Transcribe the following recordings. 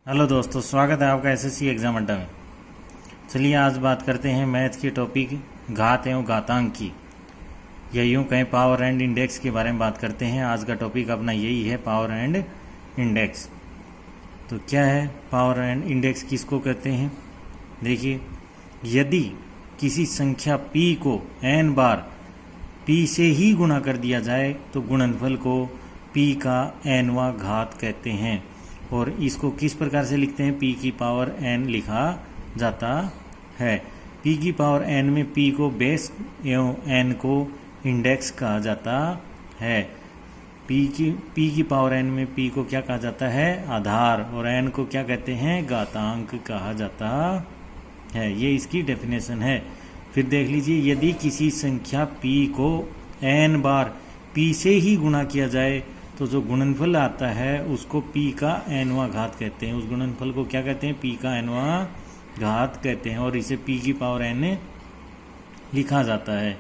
Hello दोस्तों, स्वागत है आपका एसएससी एग्जाम अड्डा में। चलिए आज बात करते हैं मैथ के टॉपिक घात एवं घातांक की, या यूँ कहें पावर एंड इंडेक्स के बारे में बात करते हैं। आज का टॉपिक अपना यही है, पावर एंड इंडेक्स। तो क्या है पावर एंड इंडेक्स, किसको कहते हैं? देखिए, यदि किसी संख्या p को n बार p से ही गुणा कर दिया जाए तो गुणनफल को p का nवां घात कहते हैं। और इसको किस प्रकार से लिखते हैं? p की पावर n लिखा जाता है। p की पावर n में p को बेस एवं n को इंडेक्स कहा जाता है। p की पावर n में p को क्या कहा जाता है? आधार। और n को क्या कहते हैं? घातांक कहा जाता है। ये इसकी डेफिनेशन है। फिर देख लीजिए, यदि किसी संख्या p को n बार p से ही गुणा किया जाए तो जो गुणनफल आता है उसको p का nवां घात कहते हैं। उस गुणनफल को क्या कहते हैं? p का nवां घात कहते हैं। और इसे p की पावर n लिखा जाता है।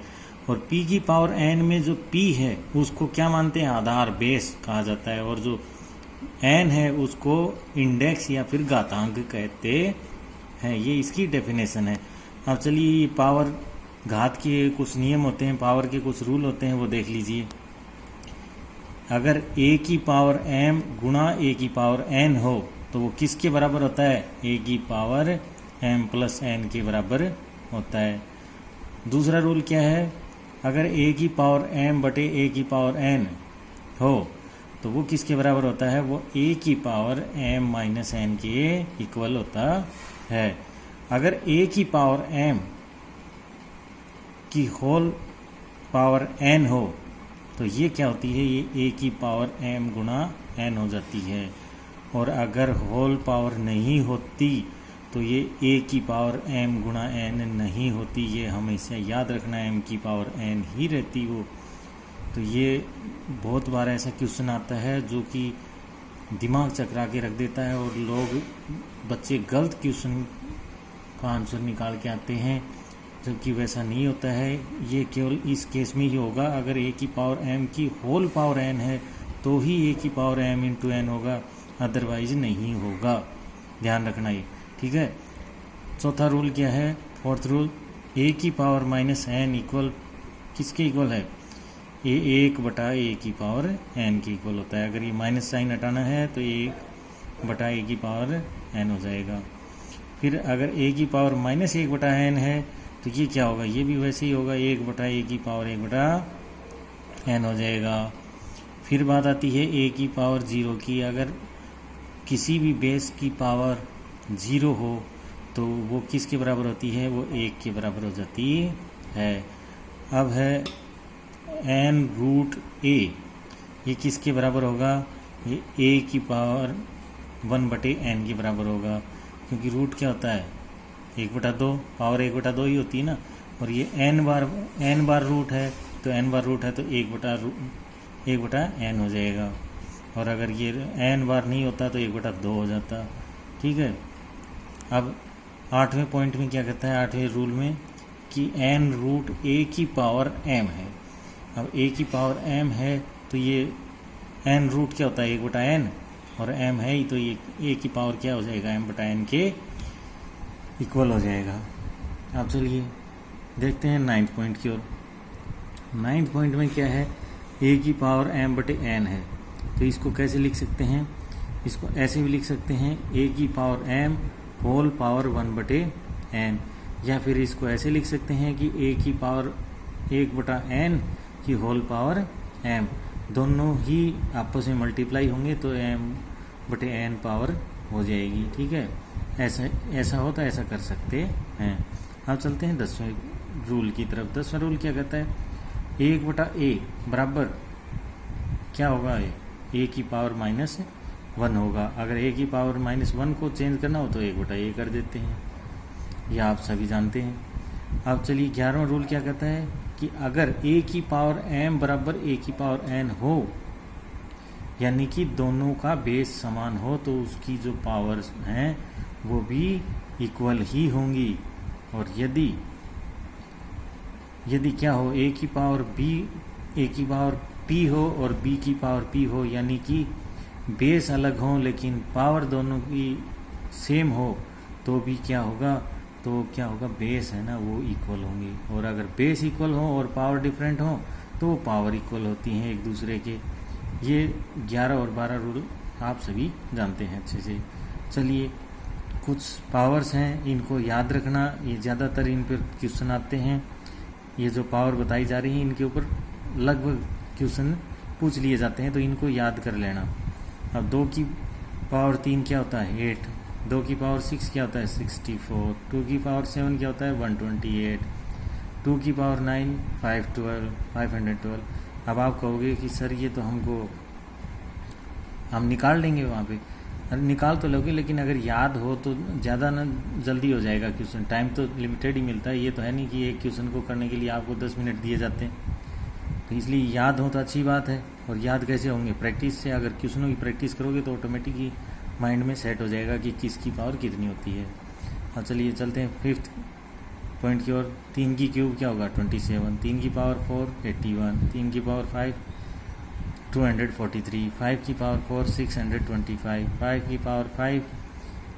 और p की पावर n में जो p है उसको क्या मानते हैं? आधार, बेस कहा जाता है। और जो n है उसको इंडेक्स या फिर घातांक कहते हैं। ये इसकी डेफिनेशन है। अब चलिए, पावर घात के कुछ नियम होते हैं, पावर के कुछ रूल होते हैं, वो देख लीजिए। अगर a की पावर m गुणा a की पावर n हो तो वो किसके बराबर होता है? a की पावर m प्लस n के बराबर होता है। दूसरा रूल क्या है? अगर a की पावर m बटे a की पावर n हो तो वो किसके बराबर होता है? वो a की पावर m माइनस n के इक्वल होता है। अगर a की पावर m की होल पावर n हो तो ये क्या होती है? ये a की पावर m गुणा n हो जाती है। और अगर होल पावर नहीं होती तो ये a की पावर m गुणा n नहीं होती। ये हमेशा याद रखना, m की पावर n ही रहती वो। तो ये बहुत बार ऐसा क्वेश्चन आता है जो कि दिमाग चकरा के रख देता है और बच्चे गलत क्वेश्चन का आंसर निकाल के आते हैं, जबकि वैसा नहीं होता है। ये केवल इस केस में ही होगा, अगर a की पावर m की होल पावर n है तो ही a की पावर m इंटू n होगा, अदरवाइज नहीं होगा। ध्यान रखना ये, ठीक है। चौथा रूल क्या है? फोर्थ रूल, a की पावर माइनस n इक्वल किसके इक्वल है? a 1 बटा a की पावर n के इक्वल होता है। अगर ये माइनस साइन हटाना है तो 1 बटा a की पावर n हो जाएगा। फिर अगर a की पावर माइनस 1 बटा n है तो ये क्या होगा? ये भी वैसे ही होगा, 1 बटा a की पावर 1 बटा n हो जाएगा। फिर बात आती है a की पावर 0 की। अगर किसी भी बेस की पावर 0 हो तो वो किसके बराबर होती है? वो 1 के बराबर हो जाती है। अब है n रूट a, ये किसके बराबर होगा? ये a की पावर 1 बटे n के बराबर होगा, क्योंकि रूट क्या होता है? 1/2, पावर 1/2 ही होती है ना। और ये n बार रूट है, तो n बार रूट है तो 1 बटा n हो जाएगा। और अगर ये n बार नहीं होता तो 1/2 हो जाता, ठीक है। अब 8वें पॉइंट में क्या कहता है? 8वें रूल में कि n रूट a की पावर m है। अब a की पावर m है तो ये n रूट क्या होता है? 1/n, और m है ही तो ये a की पावर क्या हो जाएगा? m/n के इक्वल हो जाएगा। अब चलिए देखते हैं 9th पॉइंट की ओर। 9th पॉइंट में क्या है? a की पावर m बटे n है, तो इसको कैसे लिख सकते हैं? इसको ऐसे भी लिख सकते हैं, a की पावर m होल पावर 1 बटे n। या फिर इसको ऐसे लिख सकते हैं कि a की पावर 1 बटा n की होल पावर m, दोनों ही आपस में मल्टीप्लाई होंगे तो m बटे n पावर हो जाएगी, ठीक है। ऐसा हो तो ऐसा कर सकते हैं। अब चलते हैं 10वें रूल की तरफ। 10वां रूल क्या कहता है? 1 बटा a बराबर क्या होगा? a की पावर माइनस 1 होगा। अगर a की पावर माइनस 1 को चेंज करना हो तो 1 बटा a कर देते हैं, यह आप सभी जानते हैं। अब चलिए 11वां रूल क्या कहता है? कि अगर a की पावर m बराबर a की पावर n हो, यानी कि दोनों का बेस समान हो, तो उसकी जो पावर्स हैं वो भी इक्वल ही होंगी। और यदि क्या हो? a की पावर p हो और b की पावर p हो, यानी कि बेस अलग हो लेकिन पावर दोनों की सेम हो तो भी क्या होगा, तो क्या होगा, बेस है ना वो इक्वल होंगे। और अगर बेस इक्वल हो और पावर डिफरेंट हो तो पावर इक्वल होती हैं एक दूसरे के। ये 11 और 12 रूल आप सभी जानते हैं अच्छे से। चलिए, कुछ पावर्स हैं, इनको याद रखना, ये ज़्यादातर इन पर क्वेश्चन आते हैं। ये जो पावर बताई जा रही है इनके ऊपर लगभग क्वेश्चन पूछ लिए जाते हैं, तो इनको याद कर लेना। अब 2 की पावर 3 क्या होता है 8, 2 की पावर 6 क्या होता है 64, 2 की पावर 7 क्या होता है 128, 2 की पावर 9 512। अब आप कहोगे कि सर ये तो हम निकाल लेंगे वहाँ पे। अरे निकाल तो लोगे, लेकिन अगर याद हो तो ज़्यादा ना जल्दी हो जाएगा क्वेश्चन। टाइम तो लिमिटेड ही मिलता है, ये तो है नहीं कि एक क्वेश्चन को करने के लिए आपको 10 मिनट दिए जाते हैं। तो इसलिए याद हो तो अच्छी बात है। और याद कैसे होंगे, प्रैक्टिस से। अगर क्वेश्चनों की प्रैक्टिस करोगे तो ऑटोमेटिक ही माइंड में सेट हो जाएगा कि किसकी पावर कितनी होती है। और चलिए चलते हैं 5th पॉइंट की ओर। 3 की क्यूब क्या होगा 27, 3 की पावर 4 81, 3 की पावर 5 243, 5 की पावर 4 625, 5 की पावर 5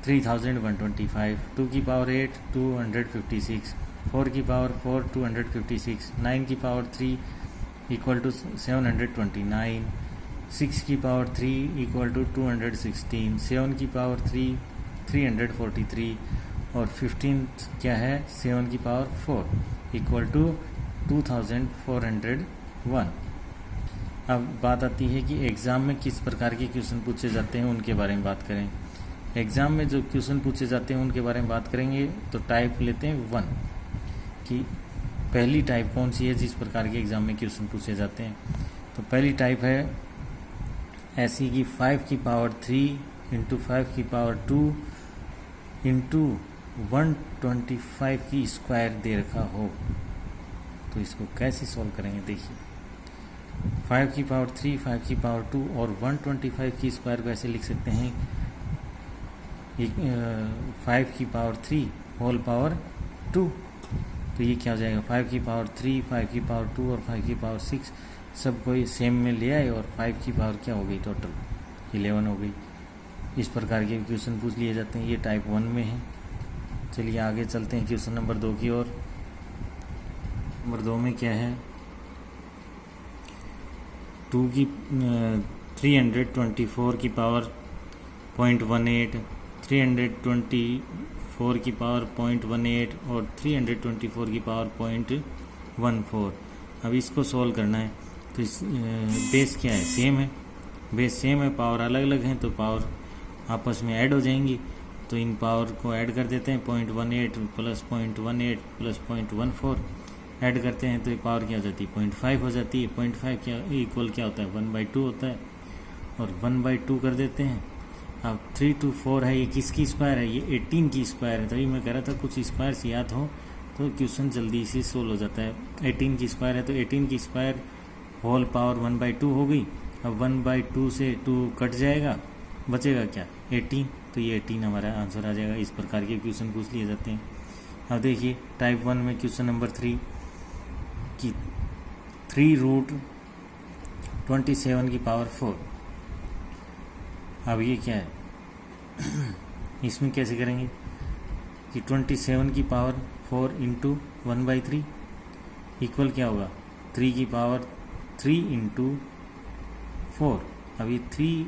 3125, 2 की पावर 8 256, 4 की पावर 4 256, 9 की पावर 3 इक्वल टू 729, 6 की पावर 3 इक्वल टू 216, 7 की पावर 3 343 और 15 क्या है 7 की पावर 4 इक्वल टू 2401। अब बात आती है कि एग्ज़ाम में किस प्रकार के क्वेश्चन पूछे जाते हैं उनके बारे में बात करें। एग्ज़ाम में जो क्वेश्चन पूछे जाते हैं उनके बारे में बात करेंगे। तो टाइप लेते हैं 1 कि पहली टाइप कौन सी है जिस प्रकार के एग्ज़ाम में क्वेश्चन पूछे जाते हैं। तो पहली टाइप है ऐसी कि 5 की पावर 3 इंटू 5 की पावर 2 इंटू 125 की स्क्वायर दे रखा हो। तो इसको कैसे सॉल्व करेंगे, देखिए 5 की पावर 3, 5 की पावर 2 और 125 की स्क्वायर को ऐसे लिख सकते हैं 5 की पावर 3 होल पावर 2। तो ये क्या हो जाएगा 5 की पावर 3, 5 की पावर 2 और 5 की पावर 6 सबको सेम में ले आए और 5 की पावर क्या हो गई टोटल 11 हो गई। इस प्रकार के क्वेश्चन पूछ लिए जाते हैं, ये टाइप 1 में है। चलिए आगे चलते हैं क्वेश्चन नंबर 2 की ओर। नंबर 2 में क्या है 2 की 324 की पावर 0.18, 324 की पावर 0.18 और 324 की पावर 0.14। अब इसको सॉल्व करना है। तो इस बेस क्या है सेम है, बेस सेम है, पावर अलग अलग हैं तो पावर आपस में ऐड हो जाएंगी। तो इन पावर को ऐड कर देते हैं 0.18 प्लस 0.18 प्लस 0.14 ऐड करते हैं तो ये पावर क्या हो जाती है 0.5 हो जाती है। 0.5 क्या इक्वल क्या होता है 1/2 होता है और 1/2 कर देते हैं। अब 3 to 4 है, ये किसकी स्क्वायर है, ये 18 की स्क्वायर है। तभी मैं कह रहा था कुछ स्क्वायर से याद हो तो क्वेश्चन जल्दी से सोल्व हो जाता है। 18 की स्क्वायर है तो 18 की स्क्वायर होल पावर 1/2 हो गई। अब 1/2 से 2 कट जाएगा, बचेगा क्या 18, तो ये 18 हमारा आंसर आ जाएगा। इस प्रकार के क्वेश्चन पूछ लिए जाते हैं। अब देखिए टाइप 1 में क्वेश्चन नंबर 3 की 3√27 की पावर 4। अब ये क्या है इसमें कैसे करेंगे कि 27 की पावर 4 इंटू 1/3 इक्वल क्या होगा 3 की पावर 3 इंटू 4। अब ये 3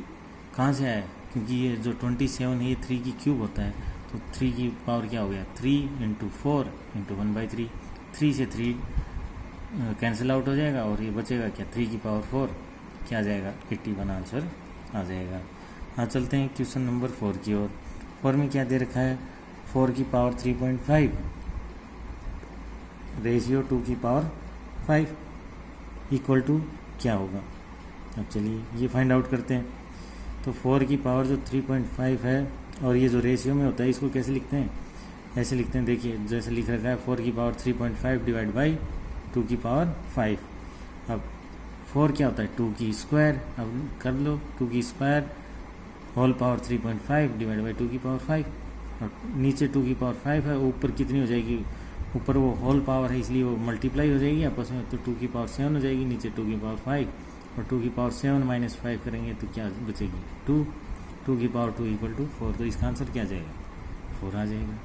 कहाँ से आया, क्योंकि ये जो 27 है ये 3 की क्यूब होता है। तो 3 की पावर क्या हो गया 3 इंटू 4 इंटू 1/3। 3 से 3 कैंसिल आउट हो जाएगा और ये बचेगा क्या 3 की पावर 4 क्या आ जाएगा 81 आंसर आ जाएगा। हाँ चलते हैं क्वेश्चन नंबर 4 की ओर। 4 में क्या दे रखा है 4 की पावर 3.5 रेशियो 2 की पावर 5 इक्वल टू क्या होगा। अब चलिए ये फाइंड आउट करते हैं। तो 4 की पावर जो 3.5 है और ये जो रेशियो में होता है इसको कैसे लिखते हैं, ऐसे लिखते हैं। देखिए जैसे लिख रखा है 4 की पावर 3.5 डिवाइड बाई 2 की पावर 5। अब 4 क्या होता है 2 की स्क्वायर, अब कर लो 2 की square whole power 3.5 divide by 2 की पावर 5 और नीचे 2 की पावर 5 है, ऊपर कितनी हो जाएगी, ऊपर वो होल पावर है इसलिए वो मल्टीप्लाई हो जाएगी आपस में। तो 2 की पावर 7 हो जाएगी, नीचे 2 की पावर 5 और 2 की पावर 7 माइनस 5 करेंगे तो क्या बचेगी 2, 2 की पावर 2 इक्वल टू 4, तो इसका आंसर क्या आ जाएगा 4 आ जाएगा।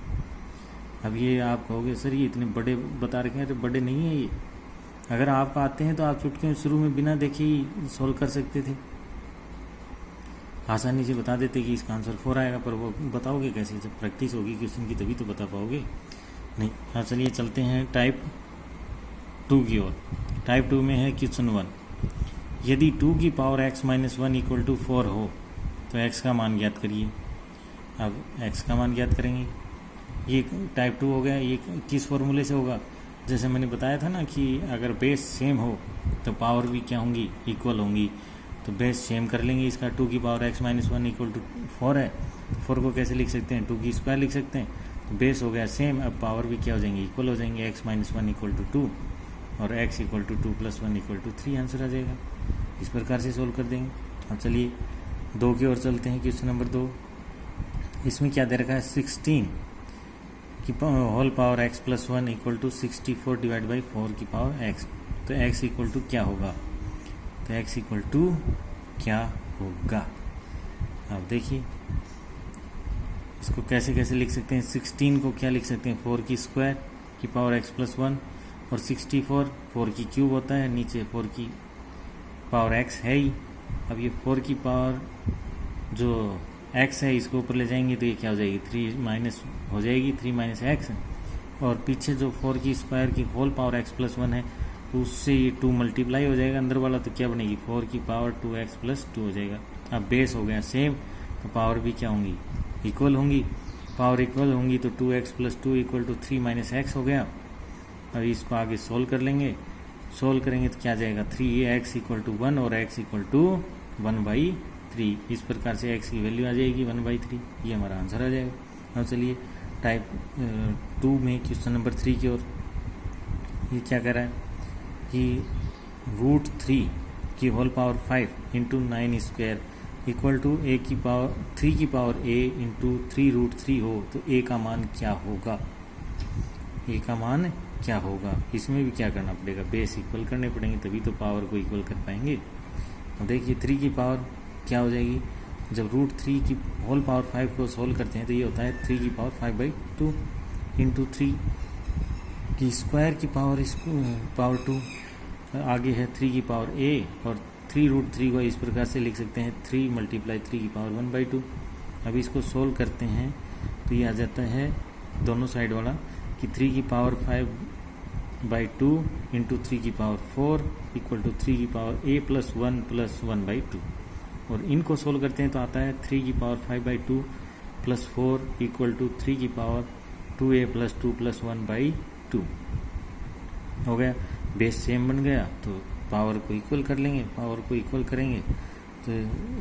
अब ये आप कहोगे सर ये इतने बड़े बता रखे हैं, तो बड़े नहीं है ये, अगर आपको आते हैं तो आप चुटकियों शुरू में बिना देखे ही सोल्व कर सकते थे, आसानी से बता देते कि इसका आंसर 4 आएगा, पर वो बताओगे कैसे, जब प्रैक्टिस होगी क्वेश्चन की तभी तो बता पाओगे नहीं। हाँ चलिए चलते हैं टाइप 2 की ओर। टाइप 2 में है क्वेश्चन 1, यदि 2 की power x minus 1 equal to 4 हो तो x का मान ज्ञात करिए। अब x का मान ज्ञात करेंगे, ये टाइप 2 हो गया। ये किस फॉर्मूले से होगा, जैसे मैंने बताया था ना कि अगर बेस सेम हो तो पावर भी क्या होंगी, इक्वल होंगी, तो बेस सेम कर लेंगे। इसका 2 की power x minus 1 equal to 4 है, तो 4 को कैसे लिख सकते हैं, 2 की स्क्वायर लिख सकते हैं, तो बेस हो गया सेम, अब पावर भी क्या हो जाएंगे, इक्वल हो जाएंगे, x माइनस 1 इक्वल टू 2 और x equal to 2 plus 1 equal to 3 answer आ जाएगा। इस प्रकार से सोल्व कर देंगे। अब चलिए 2 की ओर चलते हैं। क्वेश्चन नंबर 2, इसमें क्या दे रखा है, 16 की whole power x plus 1 equal to 64 divide by 4 की पावर x, तो x इक्वल टू क्या होगा, तो x इक्वल टू क्या होगा। अब देखिए इसको कैसे कैसे लिख सकते हैं, 16 को क्या लिख सकते हैं, 4 की स्क्वायर की पावर x प्लस 1 और 64 4 की क्यूब होता है, नीचे 4 की पावर x है ही। अब ये 4 की पावर जो x है इसको ऊपर ले जाएंगे तो ये क्या हो जाएगी, 3 माइनस हो जाएगी, 3 माइनस एक्स, और पीछे जो 4 की स्क्वायर की होल पावर x प्लस 1 है तो उससे ये 2 मल्टीप्लाई हो जाएगा अंदर वाला, तो क्या बनेगी 4 की पावर 2x प्लस 2 हो जाएगा। अब बेस हो गया सेम, तो पावर भी क्या होंगी, इक्वल होंगी, पावर इक्वल होंगी तो 2x plus 2 equal to 3 minus x हो गया। अब इसको आगे सोल्व कर लेंगे, सोल्व करेंगे तो क्या जाएगा, 3x इक्वल टू 1 और x इक्वल टू 1/3, इस प्रकार से x की वैल्यू आ जाएगी 1/3, ये हमारा आंसर आ जाएगा। अब चलिए टाइप 2 में क्वेश्चन नंबर 3 की ओर, ये क्या कर रहा है कि √3 की whole power 5 into 9 square equal to a की पावर 3 की पावर a इंटू 3√3 हो तो a का मान क्या होगा, a का मान क्या होगा। इसमें भी क्या करना पड़ेगा, बेस इक्वल करने पड़ेंगे तभी तो पावर को इक्वल कर पाएंगे। अब देखिए 3 की पावर क्या हो जाएगी, जब √3 की होल पावर 5 को सोल्व करते हैं तो ये होता है 3 की पावर 5/2 इंटू 3 की स्क्वायर की पावर 2, आगे है 3 की पावर a और 3√3 को इस प्रकार से लिख सकते हैं 3 मल्टीप्लाई 3 की पावर 1/2। अब इसको सोल्व करते हैं तो ये आ जाता है दोनों साइड वाला कि 3 की पावर 5/2 इंटू 3 की पावर 4 इक्वल टू 3 की पावर a प्लस 1 प्लस 1/2, और इनको सोल्व करते हैं तो आता है 3 की पावर 5/2 प्लस 4 इक्वल टू 3 की पावर 2a प्लस 2 प्लस 1/2 हो गया। बेस सेम बन गया तो पावर को इक्वल कर लेंगे, पावर को इक्वल करेंगे तो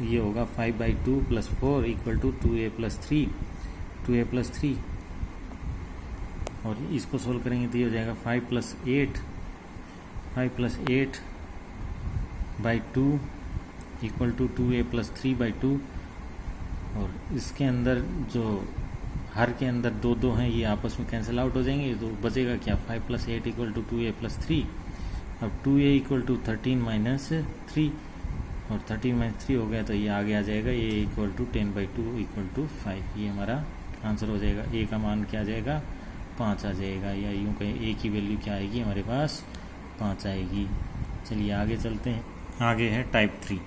ये होगा 5/2 plus 4 equal to 2a plus 3, और इसको सोल्व करेंगे तो ये हो जाएगा 5 plus 8/2 equal to 2a plus 3/2, और इसके अंदर जो हर के अंदर 2 हैं ये आपस में कैंसिल आउट हो जाएंगे, तो बचेगा क्या 5 plus 8 equal to 2a plus 3। अब 2a इक्वल टू 13 माइनस 3, और 13 माइनस 3 हो गया तो ये आगे आ जाएगा a equal to 10/2 equal to 5, ये हमारा आंसर हो जाएगा। a का मान क्या आ जाएगा, 5 आ जाएगा, या यूँ कहें a की वैल्यू क्या आएगी हमारे पास 5 आएगी। चलिए आगे चलते हैं, आगे है टाइप 3।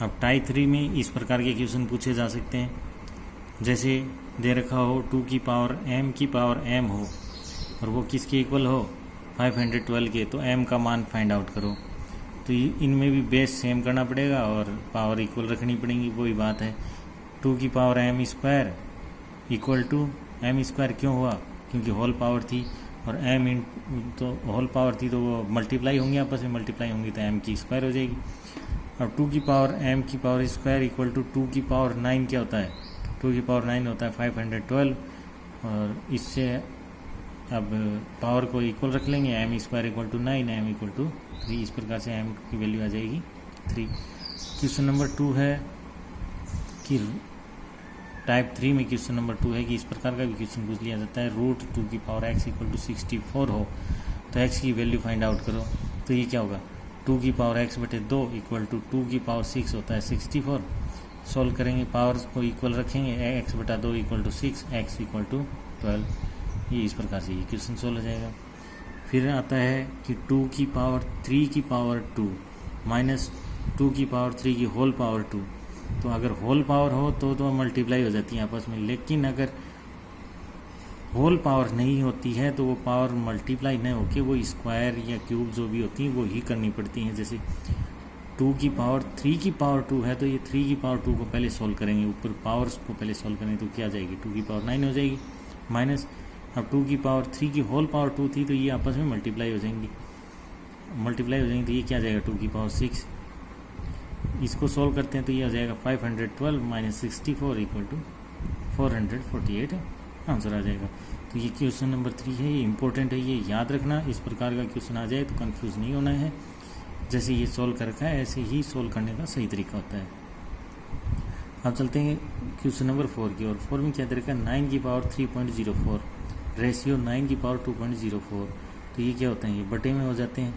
अब टाइप 3 में इस प्रकार के क्वेश्चन पूछे जा सकते हैं, जैसे दे रखा हो 2 की पावर m की पावर m हो और वो किसके इक्वल हो 512 के, तो m का मान फाइंड आउट करो। तो इनमें भी बेस सेम करना पड़ेगा और पावर इक्वल रखनी पड़ेगी, वही बात है। 2 की power m square equal to m square क्यों हुआ, क्योंकि होल पावर थी, और m इन तो होल पावर थी तो वो मल्टीप्लाई होंगी, आपस में मल्टीप्लाई होंगी तो m की स्क्वायर हो जाएगी। अब 2 की पावर m की पावर स्क्वायर इक्वल टू 2 की पावर 9 क्या होता है, 2 की पावर 9 होता है 512, और इससे अब पावर को इक्वल रख लेंगे, m square equal to 9 m equal to 3, इस प्रकार से m की वैल्यू आ जाएगी 3। क्वेश्चन नंबर 2 है कि टाइप 3 में क्वेश्चन नंबर 2 है कि इस प्रकार का भी क्वेश्चन पूछ लिया जाता है, √2 की पावर x इक्वल टू 64 हो तो x की वैल्यू फाइंड आउट करो। तो ये क्या होगा, 2 की पावर x बटे 2 इक्वल टू 2 की पावर 6 होता है 64। सॉल्व करेंगे, पावर को इक्वल रखेंगे, x बटा 2 equal to 6, x equal to 12। ये इस प्रकार से ये क्वेश्चन सॉल्व हो जाएगा। फिर आता है कि 2 की पावर 3 की पावर 2 माइनस 2 की पावर 3 की होल पावर 2। तो अगर होल पावर हो तो मल्टीप्लाई हो जाती है आपस में, लेकिन अगर होल पावर नहीं होती है तो वो पावर मल्टीप्लाई नहीं होके वो स्क्वायर या क्यूब जो भी होती हैं वो ही करनी पड़ती हैं। जैसे 2 की पावर 3 की पावर 2 है तो ये 3 की पावर 2 को पहले सॉल्व करेंगे, ऊपर पावर्स को पहले सॉल्व करेंगे तो क्या जाएगी, 2 की पावर 9 हो जाएगी, माइनस अब 2 की पावर 3 की होल पावर 2 थी तो ये आपस में मल्टीप्लाई हो जाएंगी तो ये क्या जाएगा 2 की पावर 6। इसको सॉल्व करते हैं तो ये आ जाएगा 512 माइनस 64 इक्वल टू 448 आंसर आ जाएगा। तो ये क्वेश्चन नंबर 3 है, ये इंपॉर्टेंट है, ये याद रखना। इस प्रकार का क्वेश्चन आ जाए तो कंफ्यूज नहीं होना है। जैसे ये सॉल्व कर रखा है ऐसे ही सॉल्व करने का सही तरीका होता है। अब चलते हैं क्वेश्चन नंबर 4 की ओर। 4 में क्या दे रखा है, 9 की पावर 3.04 रेशियो 9 की पावर 2.04। तो ये क्या होता है, ये बटे में हो जाते हैं।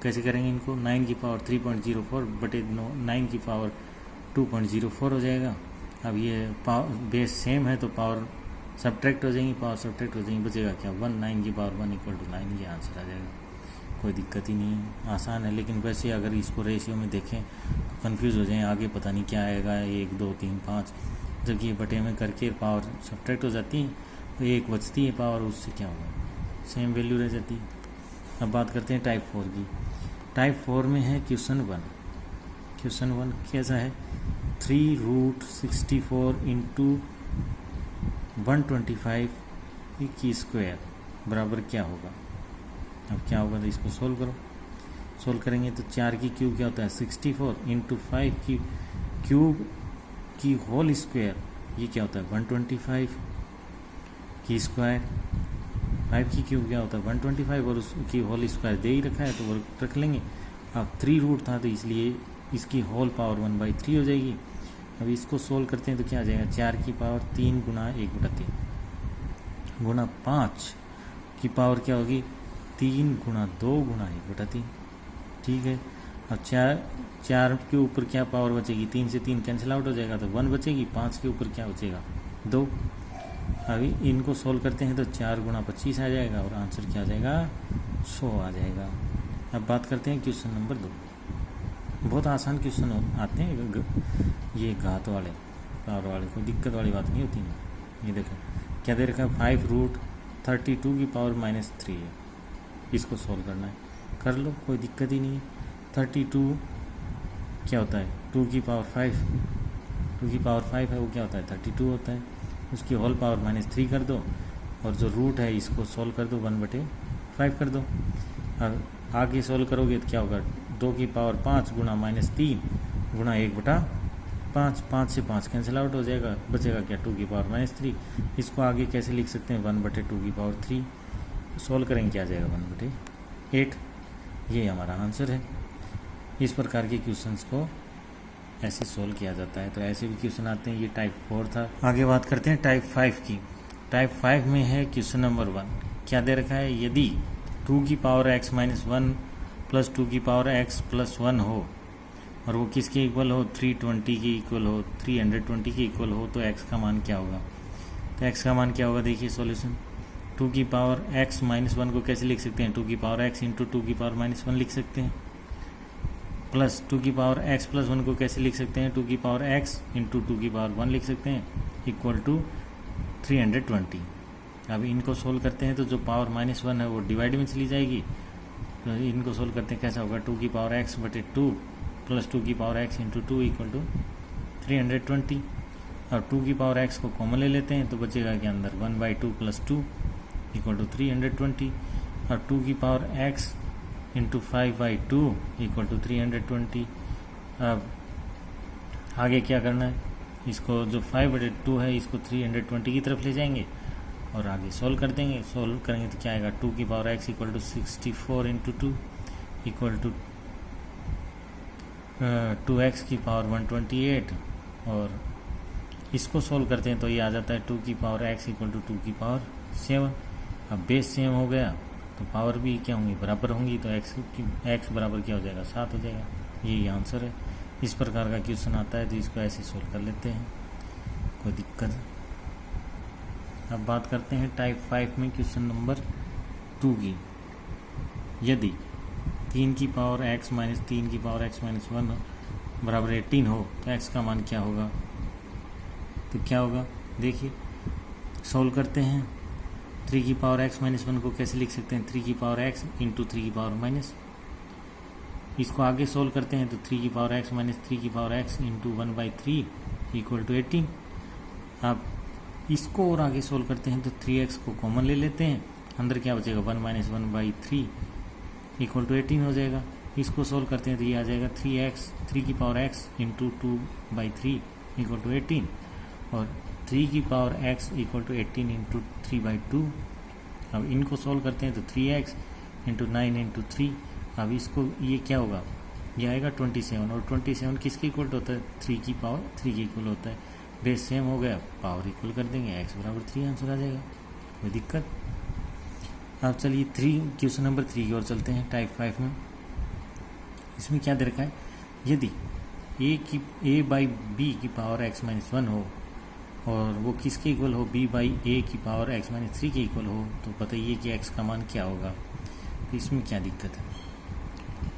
कैसे करेंगे इनको, 9 की पावर 3.04 बटे 9 की पावर 2.04 हो जाएगा। अब ये बेस सेम है तो पावर सब्ट्रैक्ट हो जाएंगी, बचेगा क्या 1, 9 की पावर 1 इक्वल टू 9, ये आंसर आ जाएगा। कोई दिक्कत ही नहीं है, आसान है। लेकिन वैसे अगर इसको रेशियो में देखें तो कंफ्यूज हो जाए, आगे पता नहीं क्या आएगा 1, 2, 3, 5। जब ये बटे में करके पावर सब्ट्रैक्ट हो जाती है तो एक बचती है पावर, उससे क्या होगा सेम वैल्यू रह जाती है। अब बात करते हैं टाइप 4 की। टाइप 4 में है क्वेश्चन 1 कैसा है, 3√64 इंटू 125 की स्क्वायर बराबर क्या होगा। अब क्या होगा तो इसको सोल्व करेंगे तो 4 की क्यूब क्या होता है 64 इंटू 5 की क्यूब की होल स्क्वायर, ये क्या होता है 125 की स्क्वायर। 5 की क्यूब क्या होता है 125 और उसकी होल स्क्वायर दे ही रखा है तो वो रख लेंगे। अब 3 रूट था तो इसलिए इसकी होल पावर 1/3 हो जाएगी। अब इसको सोल्व करते हैं तो क्या आ जाएगा, 4 की पावर 3 गुना 1/3 गुना 5 की पावर क्या होगी 3 गुना 2 गुना 1/3। ठीक है, अब 4 के ऊपर क्या पावर बचेगी, 3 से 3 कैंसिल आउट हो जाएगा तो 1 बचेगी, 5 के ऊपर क्या बचेगा 2। अभी इनको सोल्व करते हैं तो 4 गुना 25 आ जाएगा और आंसर क्या आ जाएगा 100 आ जाएगा। अब बात करते हैं क्वेश्चन नंबर 2। बहुत आसान क्वेश्चन आते हैं ये घात वाले पावर वाले, कोई दिक्कत वाली बात नहीं होती ना। ये देखो क्या दे रखा है 5√32 की पावर -3 है, इसको सोल्व करना है, कर लो कोई दिक्कत ही नहीं है। 32 क्या होता है 2 की पावर 5 है वो क्या होता है 32 होता है, उसकी होल पावर -3 कर दो और जो रूट है इसको सोल्व कर दो 1/5 कर दो। अब आगे सोल्व करोगे तो क्या होगा 2 की पावर 5 गुना -3 गुना 1/5, 5 से 5 कैंसिल आउट हो जाएगा, बचेगा क्या 2 की पावर -3। इसको आगे कैसे लिख सकते हैं 1/2 की पावर 3, सोल्व करेंगे क्या आ जाएगा 1/8। ये हमारा आंसर है। इस प्रकार के क्वेश्चंस को ऐसे सोल्व किया जाता है। तो ऐसे भी क्वेश्चन आते हैं। ये टाइप 4 था। आगे बात करते हैं टाइप 5 की। टाइप 5 में है क्वेश्चन नंबर 1। क्या दे रखा है, यदि 2 की पावर x - 1 प्लस 2 की पावर x प्लस 1 हो और वो किसके इक्वल हो 320 के इक्वल हो, 320 के इक्वल हो तो x का मान क्या होगा। तो x का मान क्या होगा, देखिए सॉल्यूशन 2 की पावर x - 1 को कैसे लिख सकते हैं 2 की पावर x इंटू 2 की पावर -1 लिख सकते हैं, प्लस 2 की पावर x प्लस 1 को कैसे लिख सकते हैं 2 की पावर x इंटू 2 की पावर 1 लिख सकते हैं इक्वल टू 320। अब इनको सोल्व करते हैं तो जो पावर -1 है वो डिवाइड में चली जाएगी। तो इनको सोल्व करते हैं कैसा होगा 2 की पावर x बटे 2 प्लस 2 की power x into 2 equal to 320। और 2 की पावर x को कॉमन ले लेते हैं तो बचेगा के अंदर 1/2 प्लस 2 इक्वल टू 320 और 2 की power x into 5/2 equal to 320। अब आगे क्या करना है, इसको जो 5/2 है इसको 320 की तरफ ले जाएंगे और आगे सोल्व कर देंगे। सोल्व करेंगे तो क्या आएगा 2 की power x equal to 64 into 2 equal to 2x की पावर 128 और इसको सोल्व करते हैं तो ये आ जाता है 2 की पावर x इक्वल टू 2 की पावर 7। अब बेस सेम हो गया तो पावर भी क्या होंगी, बराबर होंगी, तो एक्स बराबर क्या हो जाएगा, 7 हो जाएगा। यही आंसर है। इस प्रकार का क्वेश्चन आता है तो इसको ऐसे सोल्व कर लेते हैं, कोई दिक्कत। अब बात करते हैं टाइप 5 में क्वेश्चन नंबर 2 की। यदि 3 की पावर x माइनस 3 की पावर x माइनस 1 बराबर 18 हो तो x का मान क्या होगा। तो क्या होगा, देखिए सोल्व करते हैं। 3 की पावर x माइनस 1 को कैसे लिख सकते हैं, 3 की पावर x इंटू 3 की पावर माइनस। इसको आगे सोल्व करते हैं तो 3 की पावर x माइनस 3 की power x into 1/3 equal to 18। अब इसको और आगे सोल्व करते हैं तो 3x को कॉमन ले लेते हैं, अंदर क्या बचेगा 1 माइनस 1/3 इक्वल टू 18 हो जाएगा। इसको सोल्व करते हैं तो ये आ जाएगा 3 की power x into 2/3 equal to 18 और 3 की power x equal to 18 into 3/2। अब इनको सोल्व करते हैं तो 3x इंटू 9 इंटू 3। अब इसको ये क्या होगा, ये आएगा 27 और 27 किसके इक्वल होता है, 3 की पावर 3 के इक्वल होता है। बेस सेम हो गया, पावर इक्वल कर देंगे, x बराबर 3 आंसर आ जाएगा, कोई दिक्कत। अब चलिए क्वेश्चन नंबर 3 की ओर चलते हैं टाइप 5 में। इसमें क्या दे रखा है, यदि a बाई बी की पावर x माइनस 1 हो और वो किसके इक्वल हो, b बाई a की पावर x माइनस 3 के इक्वल हो, तो बताइए कि x का मान क्या होगा। तो इसमें क्या दिक्कत है,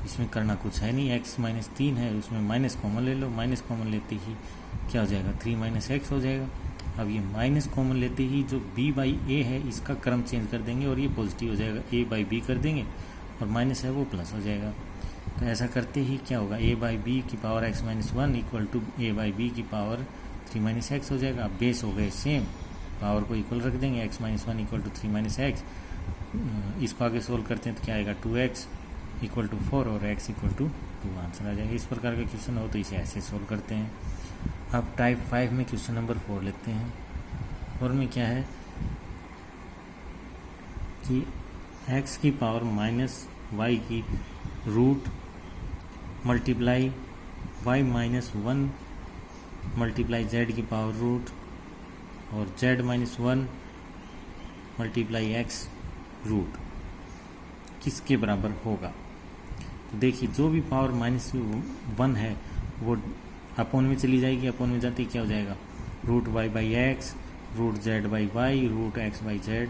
इसमें करना कुछ है नहीं, x माइनस 3 है, उसमें माइनस कॉमन ले लो, माइनस कॉमन लेते ही क्या हो जाएगा, 3 माइनस एक्स हो जाएगा। अब ये माइनस कॉमन लेते ही जो b बाई ए है इसका क्रम चेंज कर देंगे और ये पॉजिटिव हो जाएगा, a बाई बी कर देंगे और माइनस है वो प्लस हो जाएगा। तो ऐसा करते ही क्या होगा, a बाई बी की power x minus 1 equal to a by b की पावर 3 माइनस एक्स हो जाएगा। अब बेस हो गए सेम, पावर को इक्वल रख देंगे, x minus 1 equal to 3 minus x. इसको आगे सोल्व करते हैं तो क्या आएगा, 2x इक्वल टू 4 और x इक्वल टू 2 आंसर आ जाएगा। इस प्रकार का क्वेश्चन हो तो इसे ऐसे सोल्व करते हैं। अब टाइप 5 में क्वेश्चन नंबर 4 लेते हैं। और में क्या है कि x की पावर माइनस y की root multiply y minus 1 multiply z की पावर रूट और z minus 1 multiply x root किसके बराबर होगा। तो देखिए जो भी पावर माइनस 1 है वो अपोन में चली जाएगी, अपोन में जाती क्या हो जाएगा, root y by x, root z by y, root x by z।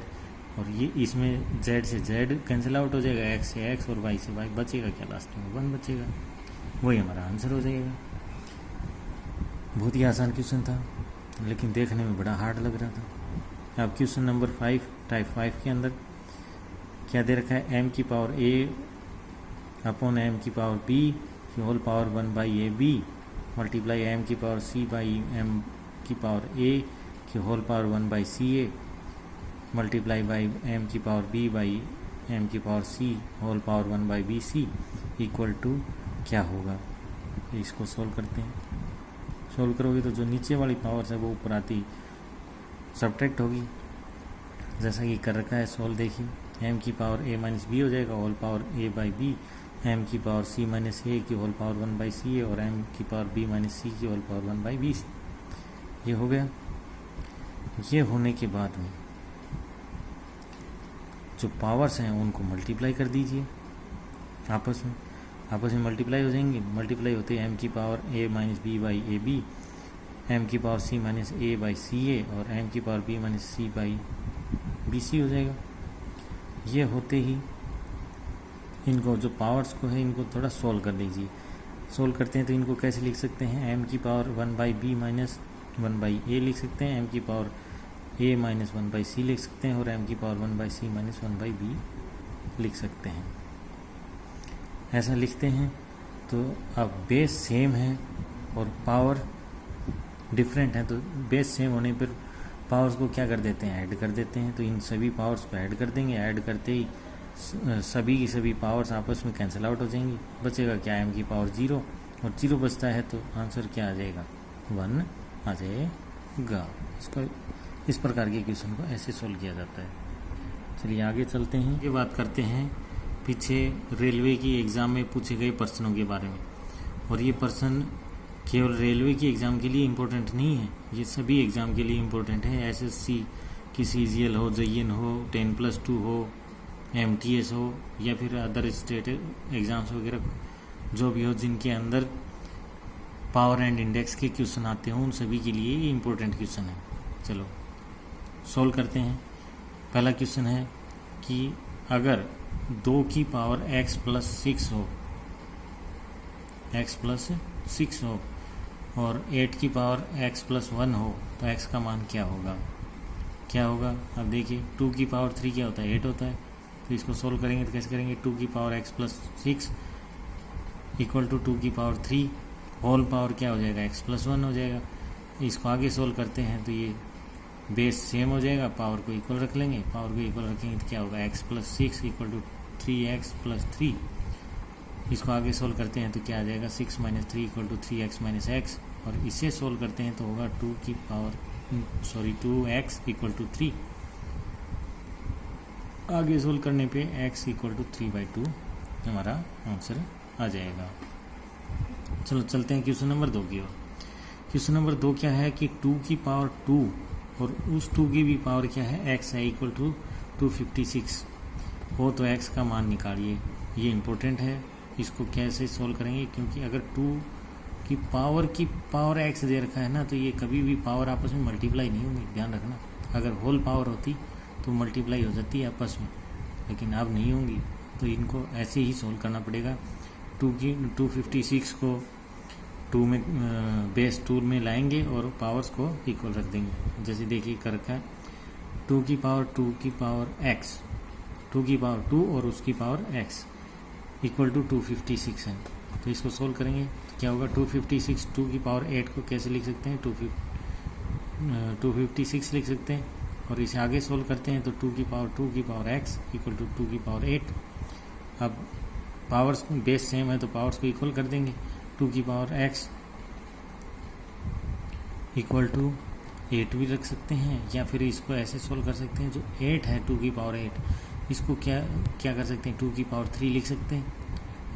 और ये इसमें z से z कैंसिल आउट हो जाएगा, x से x और y से y, बचेगा क्या, लास्ट में 1 बचेगा, वही हमारा आंसर हो जाएगा। बहुत ही आसान क्वेश्चन था लेकिन देखने में बड़ा हार्ड लग रहा था। अब क्वेश्चन नंबर 5 टाइप 5 के अंदर क्या दे रखा है, m की पावर a अपॉन m की पावर b की whole power 1 by A b multiply m की पावर c बाई m की पावर a की whole power 1 by C a multiply by m की पावर b बाई m की power c whole power 1 by B c equal to क्या होगा। इसको solve करते हैं। सोल्व करोगे तो जो नीचे वाली पावर्स है वो ऊपर आती सब्ट्रैक्ट होगी, जैसा कि कर रखा है सोल्व। देखिए m की पावर a माइनस बी हो जाएगा, whole power a by b, m की पावर c माइनस ए की होल पावर 1 बाई सी ए और m की पावर b माइनस c की whole power 1 by B c. ये हो गया। ये होने के बाद में जो पावर्स हैं उनको मल्टीप्लाई कर दीजिए आपस में मल्टीप्लाई हो जाएंगे। मल्टीप्लाई होते हैं m की power a minus B by A B, m की power c minus A by सी ए और m की power b minus C by B C हो जाएगा। ये होते ही इनको जो पावर्स को है इनको थोड़ा सोल्व कर लीजिए। सोल्व करते हैं तो इनको कैसे लिख सकते हैं, m की power 1 by B minus 1 by A लिख सकते हैं, m की power a minus 1 by C लिख सकते हैं और m की power 1 by C minus 1 by B लिख सकते हैं। ऐसा लिखते हैं तो अब बेस सेम है और पावर डिफरेंट है, तो बेस सेम होने पर पावर्स को क्या कर देते हैं, ऐड कर देते हैं। तो इन सभी पावर्स को ऐड कर देंगे, ऐड करते ही सभी की सभी पावर्स आपस में कैंसिल आउट हो जाएंगी। बचेगा क्या, m की पावर 0 और 0 बचता है तो आंसर क्या आ जाएगा, 1 आ जाएगा। इसको इस प्रकार के क्वेश्चन को ऐसे सोल्व किया जाता है। चलिए आगे चलते हैं। ये बात करते हैं पीछे रेलवे की एग्ज़ाम में पूछे गए प्रश्नों के बारे में। और ये प्रश्न केवल रेलवे की एग्ज़ाम के लिए इम्पोर्टेंट नहीं है, ये सभी एग्ज़ाम के लिए इम्पोर्टेंट है। एसएससी की सीजीएल हो, जेईएन हो, 10+2 हो, MTS हो या फिर अदर स्टेट एग्ज़ाम्स वगैरह जो भी हो जिनके अंदर पावर एंड इंडेक्स के क्वेश्चन आते हों, उन सभी के लिए ये इम्पोर्टेंट क्वेश्चन है। चलो सॉल्व करते हैं। पहला क्वेश्चन है कि अगर 2 की पावर x प्लस 6 हो, x प्लस 6 हो और 8 की पावर x प्लस 1 हो तो x का मान क्या होगा? क्या होगा? अब देखिए 2 की पावर 3 क्या होता है? 8 होता है। तो इसको सोल्व करेंगे तो कैसे करेंगे? 2 की power x plus 6 equal to 2 की पावर 3 होल पावर क्या हो जाएगा? x प्लस 1 हो जाएगा। इसको आगे सोल्व करते हैं तो ये बेस सेम हो जाएगा, पावर को इक्वल रख लेंगे। पावर को इक्वल रखेंगे तो क्या होगा? x plus 6 equal to 3x plus 3। इसको आगे सोल्व करते हैं तो क्या आ जाएगा? 6 minus 3 equal to 3x minus x। और इसे सोल्व करते हैं तो होगा 2x इक्वल टू 3। आगे सोल्व करने पे x इक्वल टू 3/2 हमारा आंसर आ जाएगा। चलो चलते हैं क्वेश्चन नंबर 2 की ओर। क्वेश्चन नंबर 2 क्या है कि 2 की पावर 2 और उस 2 की भी पावर क्या है? x है इक्वल टू 256 हो तो x का मान निकालिए। ये इम्पोर्टेंट है। इसको कैसे सोल्व करेंगे? क्योंकि अगर 2 की पावर x दे रखा है ना, तो ये कभी भी पावर आपस में मल्टीप्लाई नहीं होंगी, ध्यान रखना। अगर होल पावर होती तो मल्टीप्लाई हो जाती है आपस में, लेकिन अब नहीं होंगी, तो इनको ऐसे ही सोल्व करना पड़ेगा। 256 को 2 में बेस 2 में लाएंगे और पावर्स को इक्वल रख देंगे। जैसे देखिए कर रखा है 2 की पावर x, 2 की पावर 2 और उसकी पावर x इक्वल टू 256 है। तो इसको सोल्व करेंगे तो क्या होगा? 256 2 की पावर 8 को कैसे लिख सकते हैं? 256 लिख सकते हैं। और इसे आगे सोल्व करते हैं तो 2 की पावर x इक्वल टू 2 की पावर 8। अब पावर्स बेस सेम है तो पावर्स को इक्वल कर देंगे। 2 की पावर x इक्वल टू 8 भी रख सकते हैं, या फिर इसको ऐसे सोल्व कर सकते हैं। जो 8 है 2 की पावर 8, इसको क्या कर सकते हैं? 2 की पावर 3 लिख सकते हैं।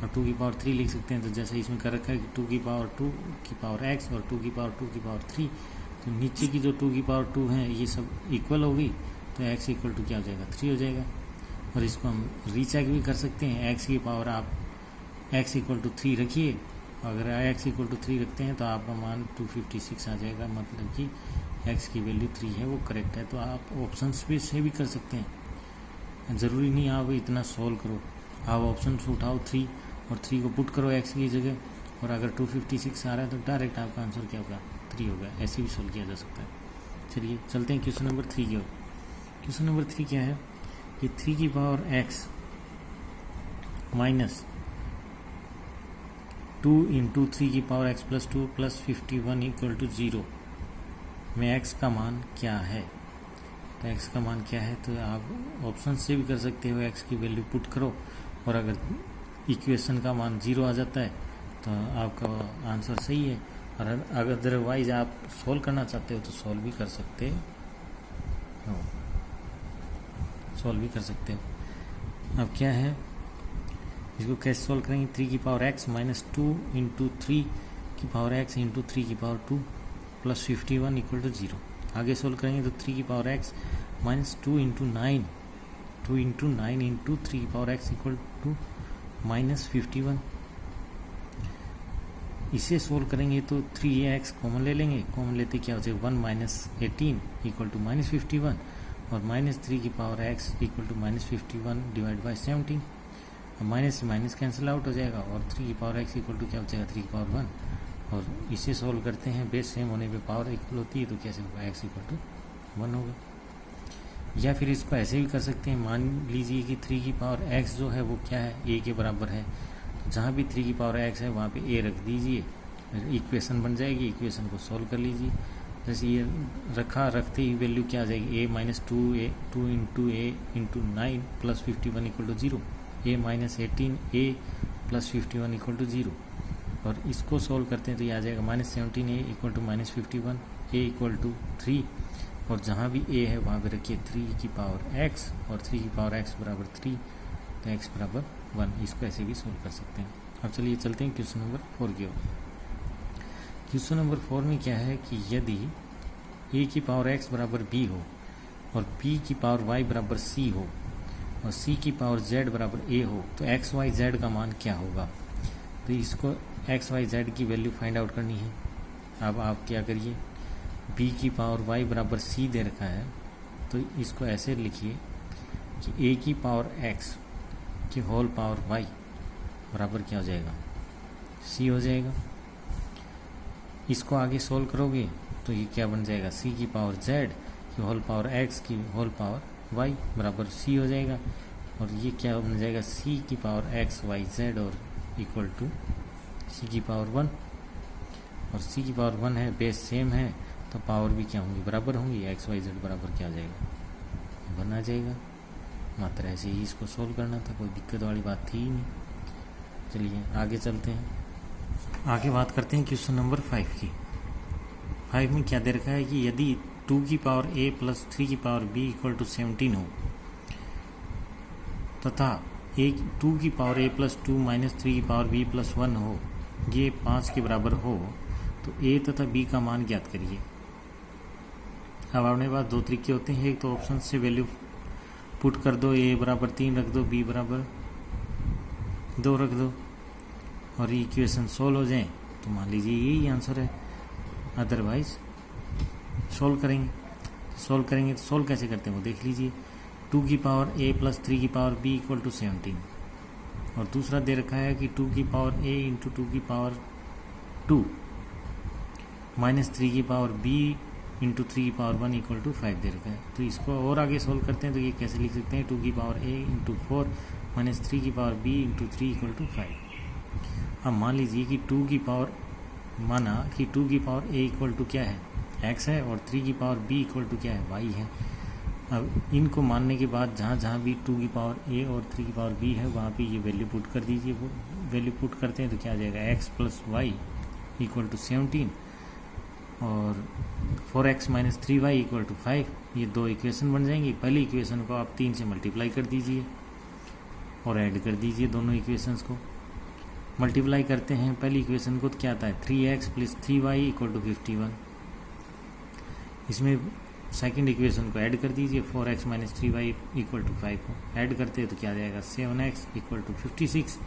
और 2 की पावर 3 लिख सकते हैं तो जैसे इसमें कर रखा है कि 2 की पावर x और 2 की पावर 3, तो नीचे की जो 2 की पावर 2 है ये सब इक्वल होगी, तो x इक्वल टू क्या हो जाएगा? 3 हो जाएगा। और इसको हम रीचेक भी कर सकते हैं। x की पावर आप x इक्वल टू 3 रखिए, अगर x इक्वल टू 3 रखते हैं तो आपका मान 256 आ जाएगा, मतलब कि x की वैल्यू 3 है, वो करेक्ट है। तो आप ऑप्शन से भी कर सकते हैं, ज़रूरी नहीं आप इतना सोल्व करो। आप ऑप्शन उठाओ 3 और 3 को पुट करो x की जगह, और अगर 256 आ रहा है तो डायरेक्ट आपका आंसर क्या होगा? 3 होगा। ऐसे भी सोल्व किया जा सकता है। चलिए चलते हैं क्वेश्चन नंबर 3 की ओर। क्वेश्चन नंबर 3 क्या है कि 3 की पावर x माइनस 2 इंटू 3 की power x plus 2 plus 51 equal to 0 में x का मान क्या है? तो x का मान क्या है? तो आप ऑप्शन से भी कर सकते हो, x की वैल्यू पुट करो, और अगर इक्वेशन का मान 0 आ जाता है तो आपका आंसर सही है। और अगर अदरवाइज आप सोल्व करना चाहते हो तो सोल्व भी कर सकते हो। अब क्या है, इसको कैसे सोल्व करेंगे? 3 की पावर x माइनस 2 इंटू 3 की पावर x इंटू 3 की पावर 2 प्लस 51 इक्वल टू 0। आगे सोल्व करेंगे तो 3 की power x minus 2 into 9 into 3 की power x equal to minus 51। इसे सोल्व करेंगे तो 3x कॉमन ले लेंगे, कॉमन लेते क्या हो जाएगा? 1 माइनस 18 इक्वल टू माइनस 51, और माइनस 3 की power x equal to minus 51 divide by 17। अब माइनस से माइनस कैंसिल आउट हो जाएगा, और 3 की पावर x इक्वल टू क्या हो जाएगा? 3 की पावर 1। और इसे सोल्व करते हैं, बेस सेम होने पे पावर इक्वल होती है, तो कैसे होगा? x इक्वल टू 1 होगा। या फिर इसको ऐसे भी कर सकते हैं, मान लीजिए कि 3 की पावर x जो है वो क्या है? a के बराबर है। तो जहाँ भी 3 की पावर x है वहाँ पे a रख दीजिए, इक्वेशन बन जाएगी। इक्वेशन को सोल्व कर लीजिए। जैसे ये रखते ही वैल्यू क्या आ जाएगी? a minus 2 into a into 9 plus 51 equal to 0, a minus 18 a plus 51 equal to 0। और इसको सोल्व करते हैं तो ये आ जाएगा minus 17 a equal to minus 51, a equal to 3, और जहाँ भी a है वहाँ पे रखिए 3 की पावर x, और 3 की पावर x बराबर 3, तो x बराबर 1। इसको ऐसे भी सोल्व कर सकते हैं। अब चलिए चलते हैं क्वेश्चन नंबर 4 की ओर। क्वेश्चन नंबर 4 में क्या है कि यदि a की पावर x बराबर b हो और b की पावर y बराबर c हो, और सी की पावर जेड बराबर ए हो तो एक्स वाई जेड का मान क्या होगा। तो इसको एक्स वाई जेड की वैल्यू फाइंड आउट करनी है। अब आप क्या करिए, बी की पावर वाई बराबर सी दे रखा है तो इसको ऐसे लिखिए कि ए की पावर एक्स की होल पावर वाई बराबर क्या हो जाएगा, सी हो जाएगा। इसको आगे सोल्व करोगे तो ये क्या बन जाएगा, सी की पावर जेड की होल पावर एक्स की होल पावर वाई बराबर सी हो जाएगा। और ये क्या बन जाएगा, सी की पावर एक्स वाई जेड और इक्वल टू सी की पावर 1। और सी की पावर 1 है, बेस सेम है तो पावर भी क्या होंगी, बराबर होंगी। एक्स वाई जेड बराबर क्या हो जाएगा, 1 आ जाएगा। मात्र ऐसे ही इसको सोल्व करना था, कोई दिक्कत वाली बात थी ही नहीं। चलिए आगे चलते हैं, आगे बात करते हैं क्वेश्चन नंबर 5 की। 5 में क्या दे रखा है कि यदि 2 की पावर a प्लस 3 की पावर b इक्वल टू 17 हो तथा 2 की पावर a प्लस 2 माइनस 3 की पावर b प्लस 1 हो, ये 5 के बराबर हो, तो a तथा b का मान ज्ञात करिए। अब अपने पास दो तरीके होते हैं, एक तो ऑप्शन से वैल्यू पुट कर दो, a बराबर 3 रख दो, b बराबर 2 रख दो और इक्वेशन सोल्व हो जाए तो मान लीजिए यही आंसर है। अदरवाइज सोल्व करेंगे तो सोल्व कैसे करते हैं वो देख लीजिए। 2 की पावर a प्लस 3 की पावर b इक्वल टू 17 और दूसरा दे रखा है कि 2 की पावर a इंटू 2 की पावर 2 माइनस 3 की पावर b इंटू 3 की पावर 1 इक्वल टू 5 दे रखा है। तो इसको और आगे सोल्व करते हैं तो ये कैसे लिख सकते हैं, 2 की पावर a इंटू 4 माइनस 3 की power b into 3 equal to 5। अब मान लीजिए कि 2 की पावर माना कि 2 की पावर a इक्वल टू क्या है, x है, और 3 की पावर b इक्वल टू क्या है, y है। अब इनको मानने के बाद जहाँ जहाँ भी 2 की पावर a और 3 की पावर b है वहाँ पे ये वैल्यू पुट कर दीजिए। वो वैल्यू पुट करते हैं तो क्या आ जाएगा, x plus y equal to 17 और 4x minus 3y equal to 5। ये दो इक्वेशन बन जाएंगी। पहली इक्वेशन को आप 3 से मल्टीप्लाई कर दीजिए और ऐड कर दीजिए दोनों इक्वेशंस को। मल्टीप्लाई करते हैं पहली इक्वेशन को तो क्या आता है, 3x plus 3y equal to 51। इसमें सेकंड इक्वेशन को ऐड कर दीजिए, 4x minus 3y equal to 5 को ऐड करते हैं तो क्या आ जाएगा, 7x इक्वल टू 56।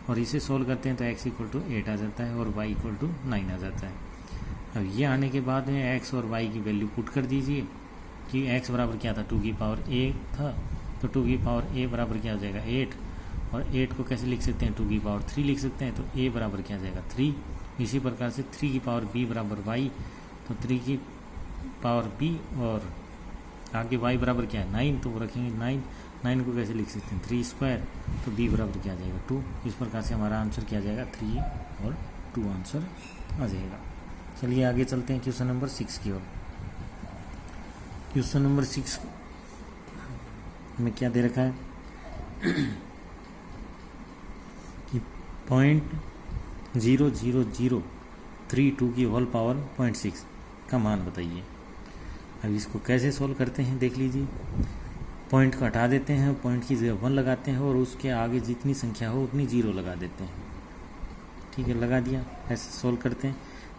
और इसे सोल्व करते हैं तो x इक्वल टू 8 आ जाता है और y इक्वल टू 9 आ जाता है। अब ये आने के बाद में x और y की वैल्यू पुट कर दीजिए कि x बराबर क्या था, 2 की पावर a था तो 2 की पावर a बराबर क्या हो जाएगा, 8। और 8 को कैसे लिख सकते हैं, 2 की पावर 3 लिख सकते हैं तो a बराबर क्या आ जाएगा, 3। इसी प्रकार से 3 की पावर b बराबर y तो 3 की पावर b और आगे y बराबर क्या है, 9 तो वो रखेंगे 9 को कैसे लिख सकते हैं, 3 स्क्वायर तो b बराबर क्या आ जाएगा, 2। इस प्रकार से हमारा आंसर क्या आ जाएगा, 3 और 2 आंसर आ जाएगा। चलिए आगे चलते हैं क्वेश्चन नंबर 6 की ओर। क्वेश्चन नंबर 6 में क्या दे रखा है कि 0.00032 की होल पावर 0.6 का मान बताइए। अब इसको कैसे सोल्व करते हैं देख लीजिए। पॉइंट को हटा देते हैं, पॉइंट की जगह 1 लगाते हैं और उसके आगे जितनी संख्या हो उतनी 0 लगा देते हैं। ठीक है, लगा दिया। ऐसे सोल्व करते हैं।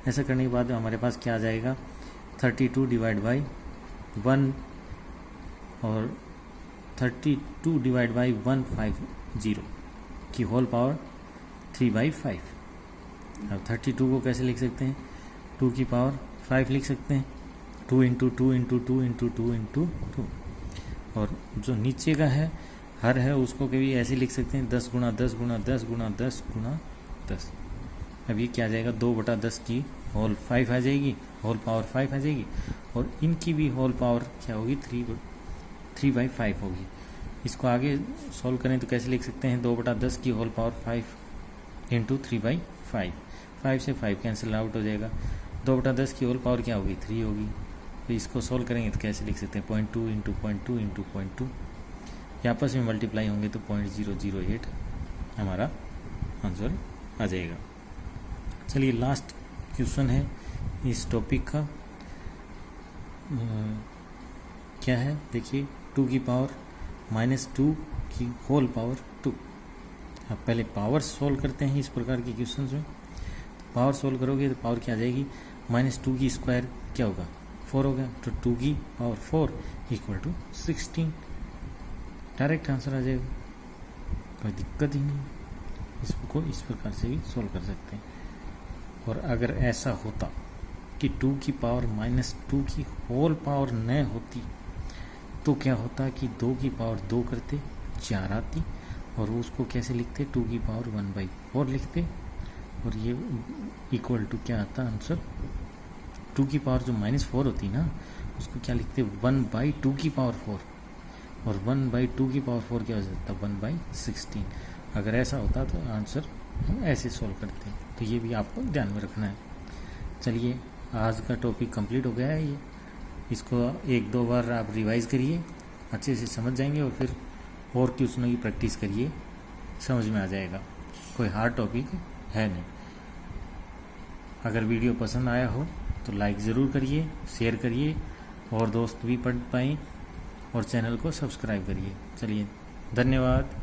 ऐसा करने के बाद हमारे पास क्या आ जाएगा, 32 डिवाइड बाई 1 और 32 डिवाइड बाई 150 की होल पावर 3/5। अब 32 को कैसे लिख सकते हैं, 2 की पावर 5 लिख सकते हैं, 2 इंटू 2 इंटू 2 इंटू 2 इंटू 2। और जो नीचे का है हर है उसको कभी ऐसे लिख सकते हैं, 10 गुणा 10 गुणा 10 गुणा 10 गुणा 10। अब ये क्या आ जाएगा, 2/10 की होल 5 आ जाएगी, होल पावर 5 आ जाएगी। और इनकी भी होल पावर क्या होगी, 3/5 होगी। इसको आगे सॉल्व करें तो कैसे लिख सकते हैं, 2/10 की होल पावर 5 इंटू 3/5। 5 से 5 कैंसिल आउट हो जाएगा। 2/10 की होल पावर क्या होगी, 3 होगी। तो इसको सॉल्व करेंगे तो कैसे लिख सकते हैं, 0.2 इंटू 0.2 इंटू 0.2। ये आपस में मल्टीप्लाई होंगे तो 0.008 हमारा आंसर आ जाएगा। चलिए लास्ट क्वेश्चन है इस टॉपिक का। क्या है देखिए, 2 की पावर -2 की होल पावर 2। अब पहले पावर सोल्व करते हैं इस प्रकार के क्वेश्चंस में। तो पावर सोल्व करोगे तो पावर क्या आ जाएगी, -2 की स्क्वायर क्या होगा, 4 होगा। तो 2 की power 4 equal to 16। Direct answer आ जाएगा, कोई दिक्कत ही नहीं। इसको इस प्रकार से भी सोल्व कर सकते हैं। और अगर ऐसा होता कि 2 की पावर -2 की होल पावर न होती तो क्या होता कि 2 की पावर 2 करते 4 आती, और उसको कैसे लिखते 2 की पावर 1/4 लिखते, और ये इक्वल टू क्या आता आंसर 2 की पावर जो -4 होती ना उसको क्या लिखते 1/2 की पावर 4, और 1/2 की पावर 4 क्या हो जाता 1/16। अगर ऐसा होता तो आंसर हम ऐसे सॉल्व करते हैं। तो ये भी आपको ध्यान में रखना है। चलिए आज का टॉपिक कंप्लीट हो गया है। ये इसको 1-2 बार आप रिवाइज करिए, अच्छे से समझ जाएंगे, और फिर और क्वेश्चनों की प्रैक्टिस करिए, समझ में आ जाएगा। कोई हार्ड टॉपिक है नहीं। अगर वीडियो पसंद आया हो तो लाइक ज़रूर करिए, शेयर करिए, और दोस्त भी पढ़ पाएँ, और चैनल को सब्सक्राइब करिए। चलिए धन्यवाद।